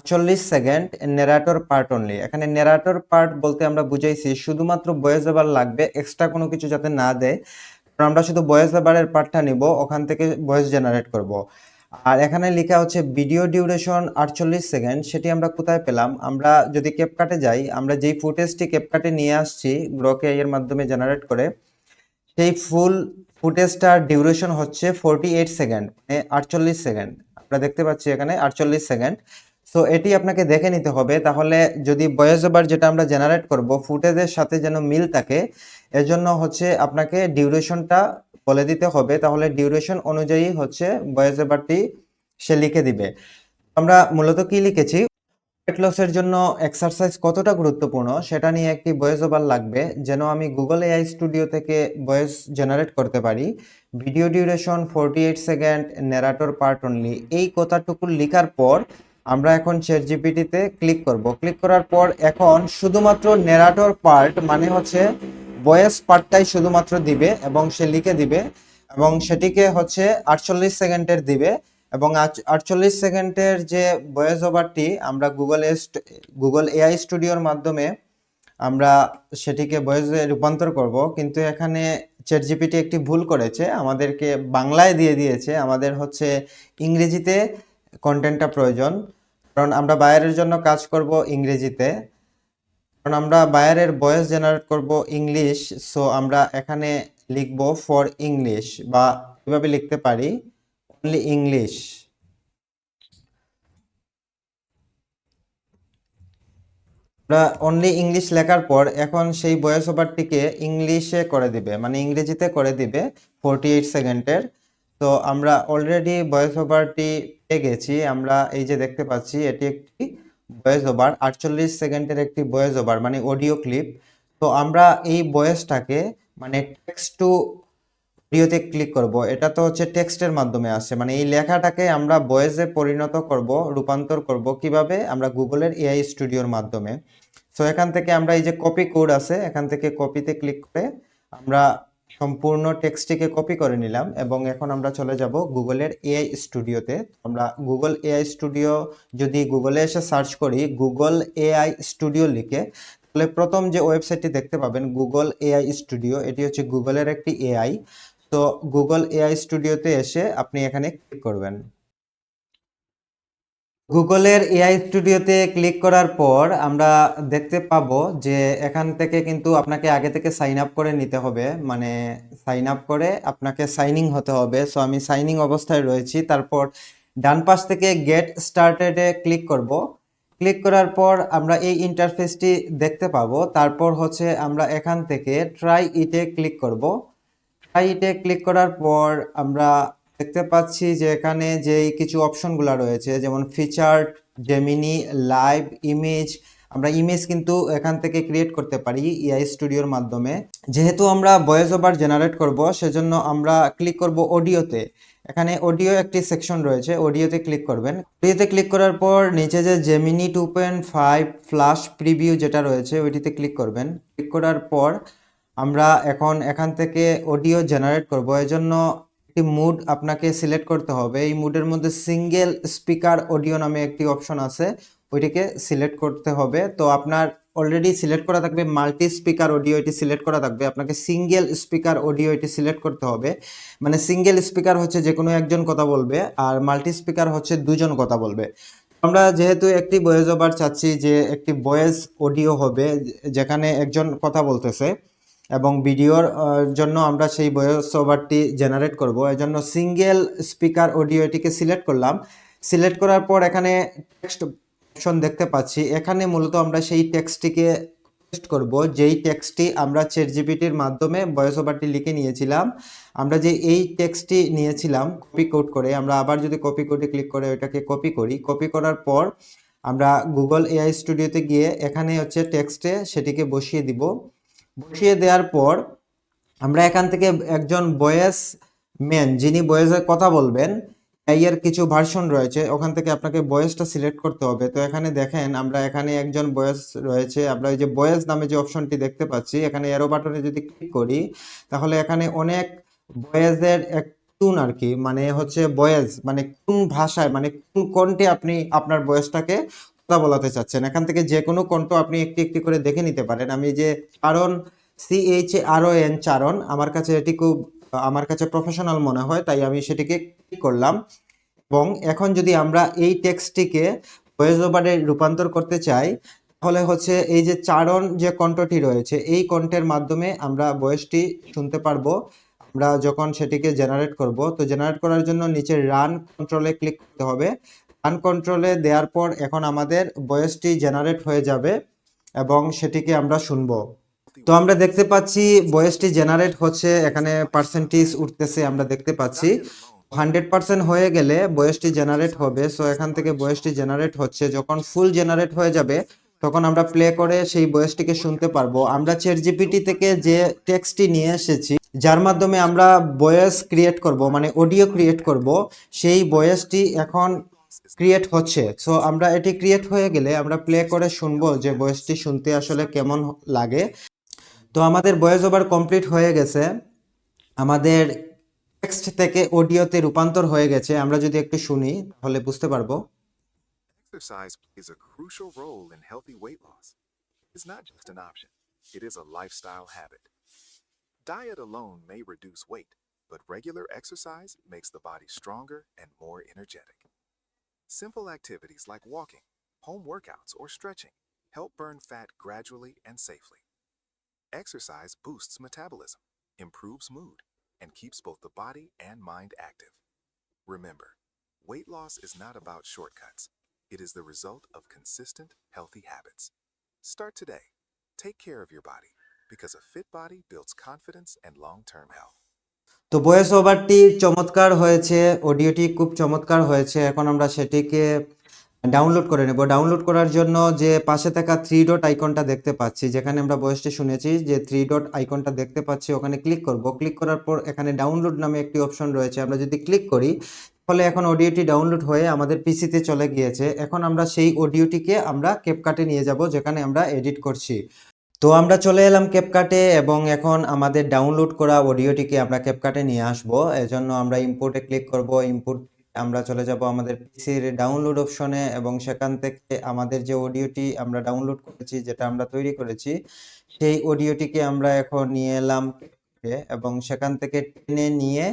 S1: 40 second, narrator part only. এখানে নেরেটর পার্ট বলতে আমরা বুঝাইছি শুধুমাত্র ভয়েস ওভার লাগবে, এক্সট্রা কোনো কিছু যাতে না দেয়, কারণ আমরা শুধু ভয়েস ওভারের পার্টটা নিব, ওখান থেকে ভয়েস জেনারেট করব। আর এখানে লেখা হচ্ছে ভিডিও ডিউরেশন 48 সেকেন্ড, সেটি আমরা কোথায় পেলাম, আমরা যদি ক্যাপকাটে যাই, আমরা যেই ফুটেজটি ক্যাপকাটে নিয়ে আসছি গ্রক এআই এর মাধ্যমে জেনারেট করে, সেই ফুল ফুটেজটার ডিউরেশন হচ্ছে 48 সেকেন্ড, মানে 48 সেকেন্ড। আমরা দেখতে পাচ্ছি এখানে 48 সেকেন্ড। সো এটি আপনাকে দেখে নিতে হবে, তাহলে যদি ভয়েস ওভার যেটা আমরা জেনারেট করব ফুটেজের সাথে যেন মিল থাকে, এজন্য হচ্ছে আপনাকে ডিউরেশনটা বলে দিতে হবে, তাহলে ডিউরেশন অনুযায়ী হচ্ছে ভয়েস ওভারটি সে লিখে দিবে। আমরা মূলত কি লিখেছি, ওয়েট লসের জন্য এক্সারসাইজ কতটা গুরুত্বপূর্ণ সেটা নিয়ে একটি ভয়েস ওভার লাগবে, যেন আমি গুগল এআই স্টুডিও থেকে ভয়েস জেনারেট করতে পারি। Video duration 48 second, narrator part only, এই কথাটুকু লেখার পর আমরা এখন চ্যাট জিপিটিতে ক্লিক করব। ক্লিক করার পর এখন শুধুমাত্র নেরেটর পার্ট, মানে হচ্ছে ভয়েস পার্টটাই শুধুমাত্র দিবে এবং সে লিখে দিবে, এবং সেটিকে হচ্ছে 48 সেকেন্ডের দিবে। এবং 48 সেকেন্ডের যে ভয়েস ওভারটি আমরা গুগল এআই স্টুডিওর মাধ্যমে আমরা সেটিকে ভয়েসে রূপান্তর করব, কিন্তু এখানে চ্যাট জিপিটি একটি ভুল করেছে, আমাদেরকে বাংলায় দিয়ে দিয়েছে, আমাদের হচ্ছে ইংরেজিতে কন্টেন্টটা প্রয়োজন, কারণ আমরা বায়ারের জন্য কাজ করব ইংরেজিতে, কারণ আমরা বায়ারের ভয়েস জেনারেট করব ইংলিশ। সো আমরা এখানে লিখব ফর ইংলিশ, বা এভাবে লিখতে পারি অনলি ইংলিশ। আমরা অনলি ইংলিশ লেখার পর এখন সেই ভয়েস ওভারটিকে ইংলিশে করে দিবে, মানে ইংরেজিতে করে দিবে 48 সেকেন্ডের। তো আমরা অলরেডি ভয়েস ওভারটি পেয়ে গেছি, আমরা এই যে দেখতে পাচ্ছি এটি একটি ভয়েস ওভার, 48 সেকেন্ডের একটি ভয়েস ওভার, মানে অডিও ক্লিপ। তো আমরা এই ভয়েসটাকে, মানে টেক্সট টু ভিডিওতে ক্লিক করব, এটা তো হচ্ছে টেক্সটের মাধ্যমে আসে, মানে এই লেখাটাকে আমরা ভয়েসে পরিণত করব, রূপান্তর করব কিভাবে, আমরা গুগলের এআই স্টুডিওর মাধ্যমে। সো এখান থেকে আমরা এই যে কপি কোড আছে, এখান থেকে কপিতে ক্লিক করে আমরা সম্পূর্ণ টেক্সটটিকে কপি করে নিলাম, এবং এখন আমরা চলে যাব গুগলের এআই স্টুডিওতে। আমরা গুগল এআই স্টুডিও যদি গুগলে এসে সার্চ করি গুগল এআই স্টুডিও লিখে, তাহলে প্রথম যে ওয়েবসাইটটি দেখতে পাবেন গুগল এআই স্টুডিও, এটি হচ্ছে গুগলের একটি এআই। তো গুগল এআই স্টুডিওতে এসে আপনি এখানে ক্লিক করবেন। গুগলের এআই স্টুডিওতে ক্লিক করার পর আমরা দেখতে পাবো যে এখান থেকে কিন্তু আপনাকে আগে থেকে সাইন আপ করে নিতে হবে, মানে সাইন আপ করে আপনাকে সাইনিং হতে হবে। সো আমি সাইনিং অবস্থায় রয়েছি। তারপর ডান পাশ থেকে গেট স্টার্টেডে ক্লিক করব। ক্লিক করার পর আমরা এই ইন্টারফেসটি দেখতে পাবো। তারপর হচ্ছে আমরা এখান থেকে ট্রাই ইটে ক্লিক করব। ট্রাই ইটে ক্লিক করার পর আমরা দেখতে পাচ্ছি যে এখানে যেই কিছু অপশনগুলো রয়েছে, যেমন ফিচার্ড, জেমিনি, লাইভ, ইমেজ, আমরা ইমেজ কিন্তু এখান থেকে ক্রিয়েট করতে পারি এআই স্টুডিওর মাধ্যমে। যেহেতু আমরা ভয়েস ওভার জেনারেট করব সেজন্য আমরা ক্লিক করব অডিওতে। এখানে অডিও একটি সেকশন রয়েছে, অডিওতে ক্লিক করবেন। অডিওতে ক্লিক করার পর নিচে যে জেমিনি 2.5 ফ্ল্যাশ প্রিভিউ যেটা রয়েছে ওইটিতে ক্লিক করবেন। ক্লিক করার পর আমরা এখন এখান থেকে অডিও জেনারেট করব, এজন্য একটি মুড আপনাকে সিলেক্ট করতে হবে। এই মুডের মধ্যে সিঙ্গেল স্পিকার অডিও নামে একটি অপশন আছে, ওইটিকে সিলেক্ট করতে হবে। তো আপনার অলরেডি সিলেক্ট করা থাকবে মাল্টি স্পিকার অডিও, এটি সিলেক্ট করা থাকবে। আপনাকে সিঙ্গেল স্পিকার অডিও এটি সিলেক্ট করতে হবে। মানে সিঙ্গেল স্পিকার হচ্ছে যে কোনো একজন কথা বলবে, আর মাল্টি স্পিকার হচ্ছে দুজন কথা বলবে। আমরা যেহেতু একটি ভয়েস ওভার চাচ্ছি, যে একটি ভয়েস অডিও হবে যেখানে একজন কথা বলতেছে, এবং ভিডিওর জন্য আমরা সেই ভয়েস ওভারটি জেনারেট করব, এজন্য সিঙ্গেল স্পিকার অডিও এটিকে সিলেক্ট করলাম। সিলেক্ট করার পর এখানে টেক্সট অপশন দেখতে পাচ্ছি। এখানে মূলত আমরা সেই টেক্সটটিকে পেস্ট করব, যেই টেক্সটটি আমরা চ্যাটজিপিটির মাধ্যমে ভয়েস ওভারটি লিখে নিয়েছিলাম। আমরা যে এই টেক্সটটি নিয়েছিলাম কপি কোড করে, আমরা আবার যদি কপি কোডে ক্লিক করে ওইটাকে কপি করি, কপি করার পর আমরা গুগল এআই স্টুডিওতে গিয়ে এখানে হচ্ছে টেক্সটে সেটিকে বসিয়ে দিব। বসিয়ে দেওয়ার পর আমরা এখান থেকে একজন ভয়েস ম্যান, যিনি ভয়েসে কথা বলবেন, এর কিছু ভার্সন রয়েছে, ওখান থেকে আপনাকে ভয়েসটা সিলেক্ট করতে হবে। তো এখানে দেখেন আমরা এখানে একজন ভয়েস রয়েছে, আমরা এই যে ভয়েস নামে যে অপশনটি দেখতে পাচ্ছি, এখানে এরো বাটনে যদি ক্লিক করি তাহলে এখানে অনেক ভয়েসের এক টুন আর কি, মানে হচ্ছে ভয়েস মানে কোন ভাষায়, মানে কোন কণ্ঠে আপনি আপনার ভয়েসটাকে কথা বলাতে চাচ্ছেন, এখান থেকে যে কোনো কণ্ঠ আপনি একটি একটি করে দেখে নিতে পারেন। আমি যে কারণ CHRON চারণ, আমার কাছে এটি খুব আমার কাছে প্রফেশনাল মনে হয়, তাই আমি সেটিকে ক্লিক করলাম। এবং এখন যদি আমরা এই টেক্সটটিকে ভয়েস ওভারে রূপান্তর করতে চাই, তাহলে হচ্ছে এই যে চারণ যে কণ্ঠটি রয়েছে, এই কণ্ঠের মাধ্যমে আমরা ভয়েসটি শুনতে পারবো আমরা যখন সেটিকে জেনারেট করব। তো জেনারেট করার জন্য নিচে রান কন্ট্রোলে ক্লিক করতে হবে। রান কন্ট্রোলে দেওয়ার পর এখন আমাদের ভয়েসটি জেনারেট হয়ে যাবে এবং সেটিকে আমরা শুনবো। তো আমরা দেখতে পাচ্ছি ভয়েসটি জেনারেট হচ্ছে, এখানে পার্সেন্টেজ উঠতেছে আমরা দেখতে পাচ্ছি। 100% হয়ে গেলে ভয়েসটি জেনারেট হবে। সো এখান থেকে ভয়েসটি জেনারেট হচ্ছে, যখন ফুল জেনারেট হয়ে যাবে তখন আমরা প্লে করে সেই ভয়েসটিকে শুনতে পারবো। আমরা চ্যাটজিপিটি থেকে যে টেক্সটটি নিয়ে এসেছি, যার মাধ্যমে আমরা ভয়েস ক্রিয়েট করব, মানে অডিও ক্রিয়েট করব, সেই ভয়েসটি এখন ক্রিয়েট হচ্ছে। সো আমরা এটি ক্রিয়েট হয়ে গেলে আমরা প্লে করে শুনবো যে ভয়েসটি শুনতে আসলে কেমন লাগে। তো আমাদের ভয়েস ওভার কমপ্লিট হয়ে গেছে, আমাদের টেক্সট থেকে অডিওতে রূপান্তর হয়ে গেছে। আমরা যদি একটু শুনি তাহলে বুঝতে পারবো।
S2: Exercise plays a crucial role in healthy weight loss. It's not just an option, it is a lifestyle habit. Diet alone may reduce weight, but regular exercise makes the body stronger and more energetic. Simple activities like walking, home workouts, or stretching help burn fat gradually and safely. Exercise boosts metabolism, improves mood, and keeps both the body and mind active. Remember, weight loss is not about shortcuts. It is the result of consistent, healthy habits. Start today. Take care of your body, because a fit body builds confidence and long-term health.
S1: তো voice ওভারটি চমৎকার হয়েছে, অডিওটি খুব চমৎকার হয়েছে। এখন আমরা সেটিকে download করে নেব। ডাউনলোড করার জন্য যে পাশে থাকা থ্রি ডট আইকনটা দেখতে পাচ্ছি, যেখানে আমরা ভয়েসটি শুনেছি, যে থ্রি ডট আইকনটা দেখতে পাচ্ছি, ওখানে ক্লিক করব। ক্লিক করার পর এখানে ডাউনলোড নামে একটি অপশন রয়েছে, আমরা যদি ক্লিক করি তাহলে এখন অডিওটি ডাউনলোড হয়ে আমাদের পিসিতে চলে গিয়েছে। এখন আমরা সেই অডিওটিকে আমরা ক্যাপকাটে নিয়ে যাব, যেখানে আমরা এডিট করছি। তো আমরা চলে এলাম ক্যাপকাটে, এবং এখন আমাদের ডাউনলোড করা অডিওটিকে আমরা ক্যাপকাটে নিয়ে আসব। এজন্য আমরা ইম্পোর্টে ক্লিক করব। ইম্পোর্ট আমরা চলে যাব আমাদের পিসির ডাউনলোড অপশনে, এবং সেখান থেকে আমাদের যে অডিওটি আমরা ডাউনলোড করেছি, যেটা আমরা তৈরি করেছি, সেই অডিওটিকে আমরা এখন নিয়ে এলাম ক্যাপকাটে, এবং সেখান থেকে টেনে নিয়ে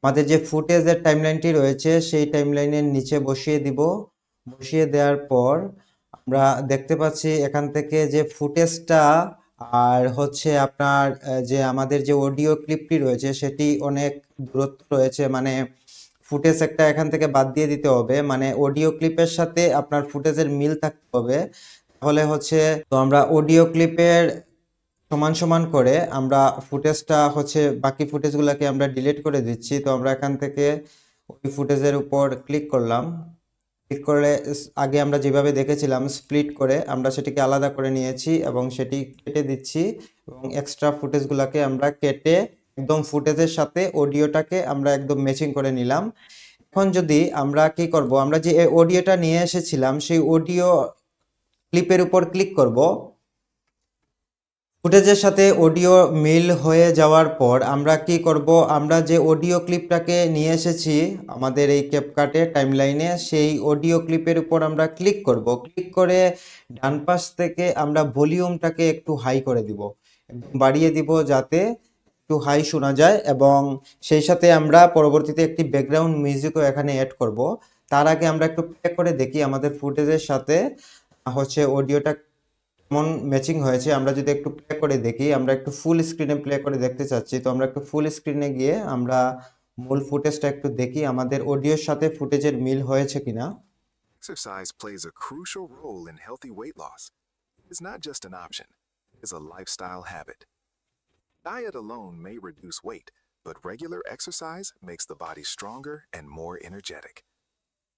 S1: আমাদের যে ফুটেজের টাইমলাইনটি রয়েছে সেই টাইমলাইনের নিচে বসিয়ে দিব। বসিয়ে দেওয়ার পর আমরা দেখতে পাচ্ছি এখান থেকে যে ফুটেজটা আর হচ্ছে আপনার যে আমাদের যে অডিও ক্লিপটি রয়েছে সেটি অনেক দূরত্ব রয়েছে, মানে ফুটেজ একটা এখান থেকে বাদ দিয়ে দিতে হবে, মানে অডিও ক্লিপের সাথে আপনার ফুটেজের মিল থাকতে হবে। তাহলে হচ্ছে, তো আমরা অডিও ক্লিপের সমান সমান করে আমরা ফুটেজটা হচ্ছে, বাকি ফুটেজগুলোকে আমরা ডিলিট করে দিচ্ছি। তো আমরা এখান থেকে ওই ফুটেজের উপর ক্লিক করলাম। ক্লিক করে আগে আমরা যেভাবে দেখেছিলাম স্প্লিট করে আমরা সেটিকে আলাদা করে নিয়েছি এবং সেটি কেটে দিচ্ছি, এবং এক্সট্রা ফুটেজগুলোকে আমরা কেটে একদম ফুটেজের সাথে অডিওটাকে আমরা একদম ম্যাচিং করে নিলাম। এখন যদি আমরা কি করব, আমরা যে অডিওটা নিয়ে এসেছিলাম সেই অডিও ক্লিপের উপর ক্লিক করব। ফুটেজের সাথে অডিও মিল হয়ে যাওয়ার পর আমরা কি করব, আমরা যে অডিও ক্লিপটাকে নিয়ে এসেছি আমাদের এই ক্যাপকাটে টাইমলাইনে, সেই অডিও ক্লিপের উপর আমরা ক্লিক করব। ক্লিক করে ডান পাশ থেকে আমরা ভলিউমটাকে একটু হাই করে দিব, একদম বাড়িয়ে দিব যাতে একটু হাই শোনা যায়। এবং সেই সাথে আমরা পরবর্তীতে একটি ব্যাকগ্রাউন্ড মিউজিকও এখানে অ্যাড করব। তার আগে আমরা একটু প্লে করে দেখি আমাদের ফুটেজের সাথে হচ্ছে অডিওটা কেমন ম্যাচিং হয়েছে। আমরা যদি একটু প্লে করে দেখি, আমরা একটু ফুল স্ক্রিনে প্লে করে দেখতে চাচ্ছি, তো আমরা একটু ফুল স্ক্রিনে গিয়ে আমরা মূল ফুটেজটা একটু দেখি আমাদের অডিওর সাথে ফুটেজের মিল হয়েছে কিনা।
S2: Exercise plays a crucial role in healthy weight loss. It is not just an option, it is a lifestyle habit. Diet alone may reduce weight, but regular exercise makes the body stronger and more energetic.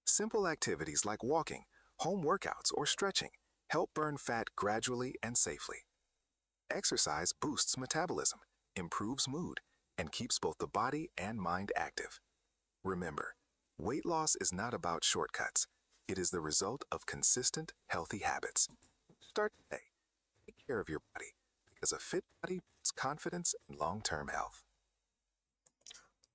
S2: Simple activities like walking, home workouts, or stretching help burn fat gradually and safely. Exercise boosts metabolism, improves mood, and keeps both the body and mind active. Remember, weight loss is not about shortcuts. It is the result of consistent, healthy habits. Start today. Take care of your body, because a fit body builds confidence and long-term health.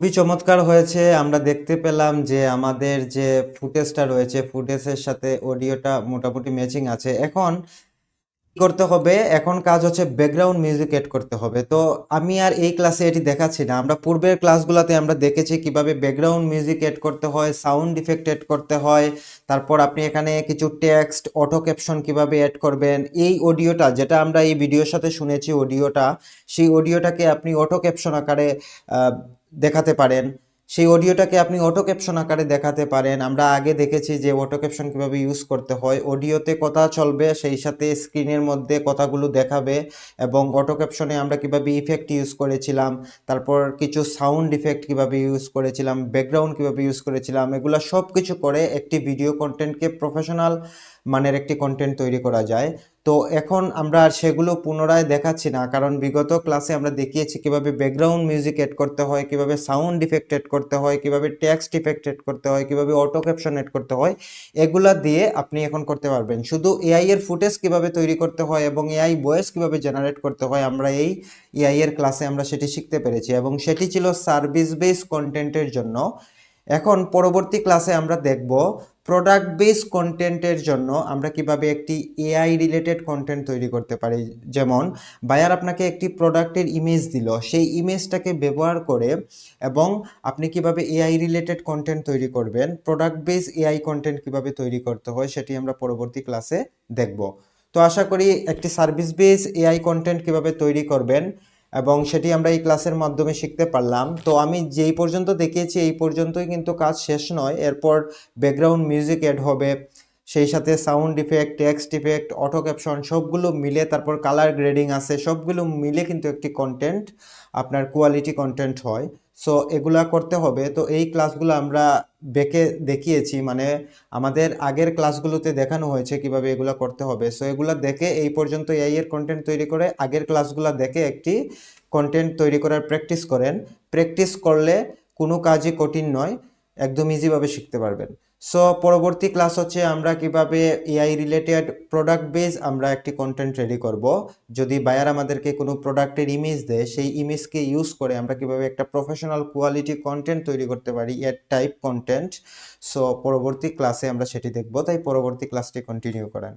S1: খুবই চমৎকার হয়েছে। আমরা দেখতে পেলাম যে আমাদের যে ফুটেজটা রয়েছে ফুটেজের সাথে অডিওটা মোটামুটি ম্যাচিং আছে। এখন কি করতে হবে, এখন কাজ হচ্ছে ব্যাকগ্রাউন্ড মিউজিক এড করতে হবে। তো আমি আর এই ক্লাসে এটি দেখাচ্ছি না, আমরা পূর্বের ক্লাসগুলোতে আমরা দেখেছি কিভাবে ব্যাকগ্রাউন্ড মিউজিক এড করতে হয়, সাউন্ড ইফেক্ট এড করতে হয়, তারপর আপনি এখানে কিছু টেক্সট অটো ক্যাপশন কিভাবে এড করবেন। এই অডিওটা যেটা আমরা এই ভিডিওর সাথে শুনেছি অডিওটা, সেই অডিওটাকে আপনি অটো ক্যাপশন আকারে আহ, দেখাতে পারেন। সেই অডিওটাকে আপনি অটো ক্যাপশন আকারে দেখাতে পারেন। আমরা আগে দেখেছি যে অটো ক্যাপশন কীভাবে ইউজ করতে হয়, অডিওতে কথা চলবে সেই সাথে স্ক্রিনের মধ্যে কথাগুলো দেখাবে। এবং অটো ক্যাপশনে আমরা কীভাবে ইফেক্ট ইউজ করেছিলাম, তারপর কিছু সাউন্ড ইফেক্ট কীভাবে ইউজ করেছিলাম, ব্যাকগ্রাউন্ড কীভাবে ইউজ করেছিলাম, এগুলো সব কিছু করে একটি ভিডিও কন্টেন্টকে প্রফেশনাল মানের একটি কন্টেন্ট তৈরি করা যায়। তো এখন আমরা আর সেগুলো পুনরায় দেখাচ্ছি না, কারণ বিগত ক্লাসে আমরা দেখিয়েছি কিভাবে ব্যাকগ্রাউন্ড মিউজিক এড করতে হয়, কিভাবে সাউন্ড ইফেক্ট এড করতে হয়, কিভাবে টেক্সট ইফেক্ট এড করতে হয়, কিভাবে অটো ক্যাপশন এড করতে হয়। এগুলা দিয়ে আপনি এখন করতে পারবেন। শুধু এআই এর ফুটেজ কিভাবে তৈরি করতে হয় এবং এআই ভয়েস কিভাবে জেনারেট করতে হয়, আমরা এই এআই এর ক্লাসে আমরা সেটি শিখতে পেরেছি, এবং সেটি ছিল সার্ভিস বেস কন্টেন্টের জন্য। এখন পরবর্তী ক্লাসে আমরা দেখব প্রোডাক্ট বেস কন্টেন্টের জন্য আমরা কিভাবে একটি এআই রিলেটেড কন্টেন্ট তৈরি করতে পারি। যেমন বায়ার আপনাকে একটি প্রোডাক্টের ইমেজ দিল, সেই ইমেজটাকে ব্যবহার করে এবং আপনি কিভাবে এআই রিলেটেড কন্টেন্ট তৈরি করবেন, প্রোডাক্ট বেস এআই কন্টেন্ট কিভাবে তৈরি করতে হয় সেটি আমরা পরবর্তী ক্লাসে দেখব। তো আশা করি একটি সার্ভিস বেস এআই কন্টেন্ট কিভাবে তৈরি করবেন এবং সেটি আমরা এই ক্লাসের মাধ্যমে শিখতে পারলাম। তো আমি যেই পর্যন্ত দেখিয়েছি এই পর্যন্তই কিন্তু কাজ শেষ নয়, এরপর ব্যাকগ্রাউন্ড মিউজিক অ্যাড হবে, সেই সাথে sound effect, text effect, auto caption সবগুলো মিলে, তারপর কালার গ্রেডিং আছে, সবগুলো মিলে কিন্তু একটি কন্টেন্ট আপনার কোয়ালিটি কন্টেন্ট হয়। সো এগুলা করতে হবে। তো এই ক্লাসগুলো আমরা দেখিয়েছি, মানে আমাদের আগের ক্লাসগুলোতে দেখানো হয়েছে কিভাবে এগুলা করতে হবে। সো এগুলা দেখে এই পর্যন্ত এআই এর কন্টেন্ট তৈরি করে আগের ক্লাসগুলো দেখে একটি কন্টেন্ট তৈরি করার প্র্যাকটিস করেন। প্র্যাকটিস করলে কোনো কাজই কঠিন নয়, একদম ইজিভাবে শিখতে পারবেন। সো পরবর্তী ক্লাস হচ্ছে আমরা কিভাবে এআই রিলেটেড প্রোডাক্ট বেস আমরা একটি কন্টেন্ট রেডি করব। যদি বায়ার আমাদেরকে কোনো প্রোডাক্টের ইমেজ দেয়, সেই ইমেজকে ইউজ করে আমরা কিভাবে একটা প্রফেশনাল কোয়ালিটি কন্টেন্ট তৈরি করতে পারি, এর টাইপ কন্টেন্ট। সো পরবর্তী ক্লাসে আমরা সেটি দেখব, তাই পরবর্তী ক্লাসটি কন্টিনিউ করেন।